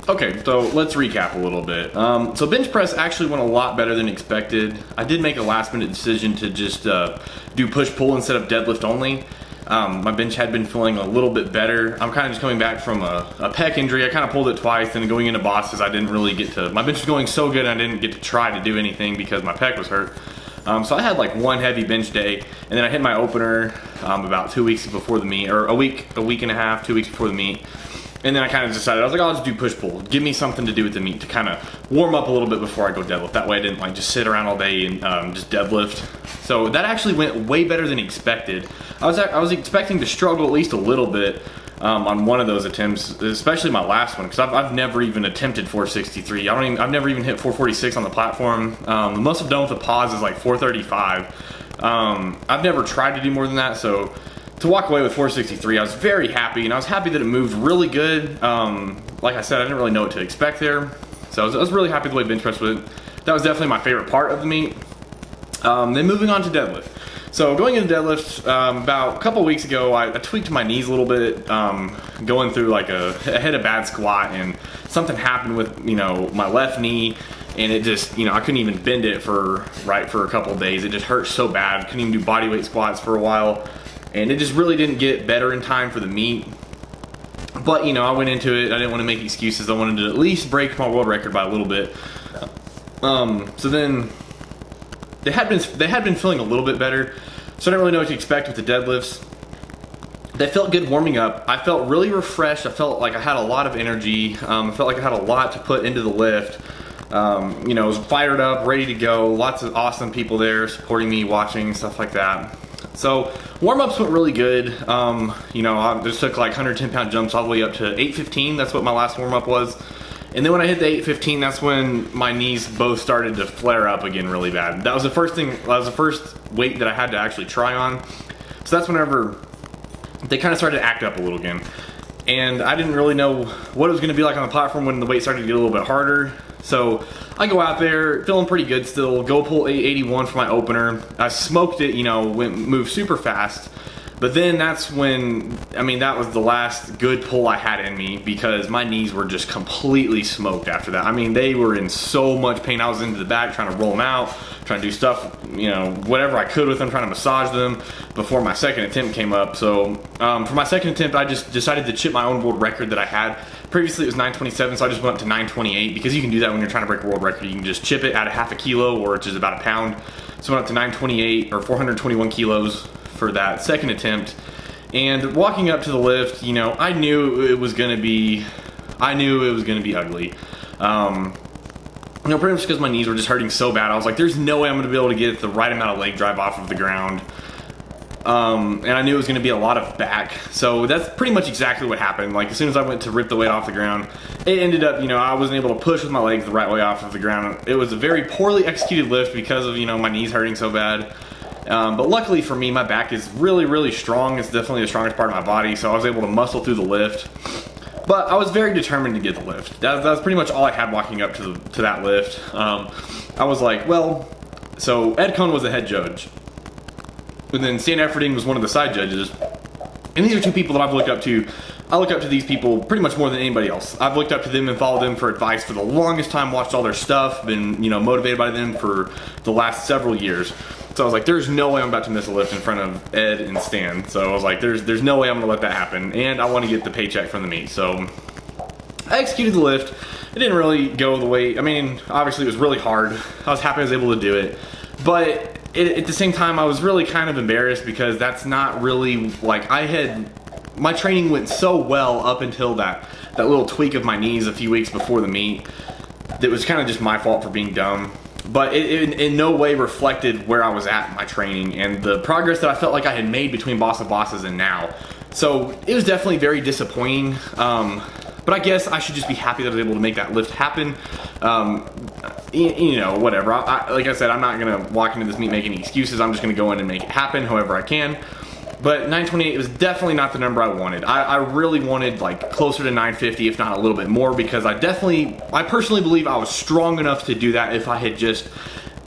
Okay, so let's recap a little bit. So bench press actually went a lot better than expected. I did make a last minute decision to just do push-pull instead of deadlift only. My bench had been feeling a little bit better. I'm kind of just coming back from a pec injury. I kind of pulled it twice, and going into bosses I didn't really get to, my bench was going so good I didn't get to try to do anything because my pec was hurt. So I had like one heavy bench day, and then I hit my opener about 2 weeks before the meet, or a week and a half, 2 weeks before the meet. And then I kind of decided, I was like, I'll just do push-pull. Give me something to do with the meet to kind of warm up a little bit before I go deadlift. That way I didn't like just sit around all day and just deadlift. So that actually went way better than expected. I was expecting to struggle at least a little bit on one of those attempts, especially my last one, because I've never even attempted 463. I've never even hit 446 on the platform. The most I've done with a pause is like 435. I've never tried to do more than that, so to walk away with 463, I was very happy, and I was happy that it moved really good. Like I said, I didn't really know what to expect there, so I was really happy the way bench press went. That was definitely my favorite part of the meet. Then moving on to deadlift. So going into deadlift, about a couple weeks ago, I tweaked my knees a little bit, going through like I had a bad squat, and something happened with my left knee, and it just I couldn't even bend it for a couple of days. It just hurt so bad. Couldn't even do bodyweight squats for a while. And it just really didn't get better in time for the meet. But I went into it, I didn't want to make excuses. I wanted to at least break my world record by a little bit. So then they had been feeling a little bit better, so I didn't really know what to expect with the deadlifts. They felt good warming up. I felt really refreshed. I felt like I had a lot of energy. I felt like I had a lot to put into the lift. I was fired up, ready to go. Lots of awesome people there supporting me, watching, stuff like that. So warm-ups went really good. I just took like 110-pound jumps all the way up to 815. That's what my last warm-up was. And then when I hit the 815, that's when my knees both started to flare up again really bad. That was the first thing, that was the first weight that I had to actually try on. So that's whenever they kind of started to act up a little again. And I didn't really know what it was going to be like on the platform when the weight started to get a little bit harder. So I go out there feeling pretty good still, go pull 881 for my opener. I smoked it, you know, moved super fast. But then that's when, I mean, that was the last good pull I had in me, because my knees were just completely smoked after that. I mean, they were in so much pain. I was into the back trying to roll them out, trying to do stuff, you know, whatever I could with them, trying to massage them before my second attempt came up. So for my second attempt, I just decided to chip my own world record that I had. Previously it was 927, so I just went up to 928, because you can do that when you're trying to break a world record. You can just chip it at a half a kilo, or just about a pound. So I went up to 928, or 421 kilos for that second attempt. And walking up to the lift, you know, I knew it was gonna be ugly. You know, pretty much because my knees were just hurting so bad. I was like, there's no way I'm gonna be able to get the right amount of leg drive off of the ground. And I knew it was gonna be a lot of back. So that's pretty much exactly what happened. Like, as soon as I went to rip the weight off the ground, it ended up, you know, I wasn't able to push with my legs the right way off of the ground. It was a very poorly executed lift because of, you know, my knees hurting so bad. But luckily for me, my back is really, really strong. It's definitely the strongest part of my body, so I was able to muscle through the lift. But I was very determined to get the lift. That was pretty much all I had walking up to that lift. I was like, well, so Ed Cohn was the head judge, and then Stan Efferding was one of the side judges. And these are two people that I've looked up to. I look up to these people pretty much more than anybody else. I've looked up to them and followed them for advice for the longest time, watched all their stuff, been, you know, motivated by them for the last several years. So I was like, there's no way I'm about to miss a lift in front of Ed and Stan. So I was like, there's no way I'm gonna let that happen. And I want to get the paycheck from the meet. So I executed the lift. It didn't really go the way, I mean, obviously it was really hard. I was happy I was able to do it. But at the same time, I was really kind of embarrassed, because that's not really, like, my training went so well up until that little tweak of my knees a few weeks before the meet. That was kind of just my fault for being dumb. But it in no way reflected where I was at in my training and the progress that I felt like I had made between Boss of Bosses and now. So it was definitely very disappointing. But I guess I should just be happy that I was able to make that lift happen. You know, whatever. Like I said, I'm not going to walk into this meet making any excuses. I'm just going to go in and make it happen however I can. But 928 was definitely not the number I wanted. I really wanted like closer to 950, if not a little bit more, because I personally believe I was strong enough to do that if I had just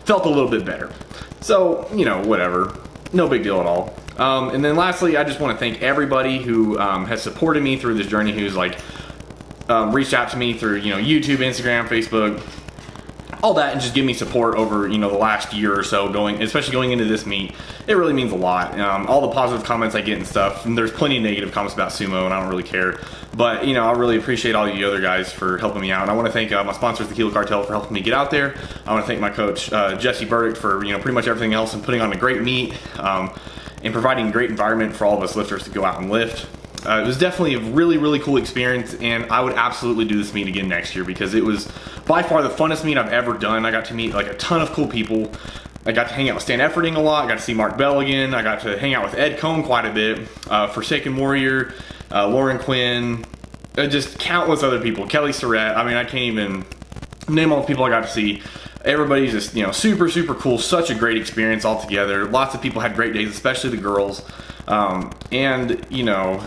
felt a little bit better. So, you know, whatever. No big deal at all. And then lastly, I just want to thank everybody who has supported me through this journey, who's like reached out to me through, you know, YouTube, Instagram, Facebook, all that, and just give me support over, you know, the last year or so, especially going into this meet. It really means a lot. All the positive comments I get and stuff, and there's plenty of negative comments about sumo, and I don't really care. But, you know, I really appreciate all you other guys for helping me out. And I want to thank my sponsors, the Kilo Cartel, for helping me get out there. I want to thank my coach, Jesse Burdick, for, you know, pretty much everything else and putting on a great meet and providing a great environment for all of us lifters to go out and lift. It was definitely a really, really cool experience, and I would absolutely do this meet again next year, because it was by far the funnest meet I've ever done. I got to meet like a ton of cool people. I got to hang out with Stan Efferding a lot. I got to see Mark Bell again. I got to hang out with Ed Cohn quite a bit. Forsaken Warrior, Lauren Quinn, just countless other people. Kelly Surratt. I mean, I can't even name all the people I got to see. Everybody's just, you know, super, super cool. Such a great experience altogether. Lots of people had great days, especially the girls. And, you know,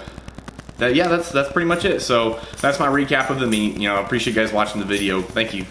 that's pretty much it. So that's my recap of the meet. You know, I appreciate you guys watching the video. Thank you.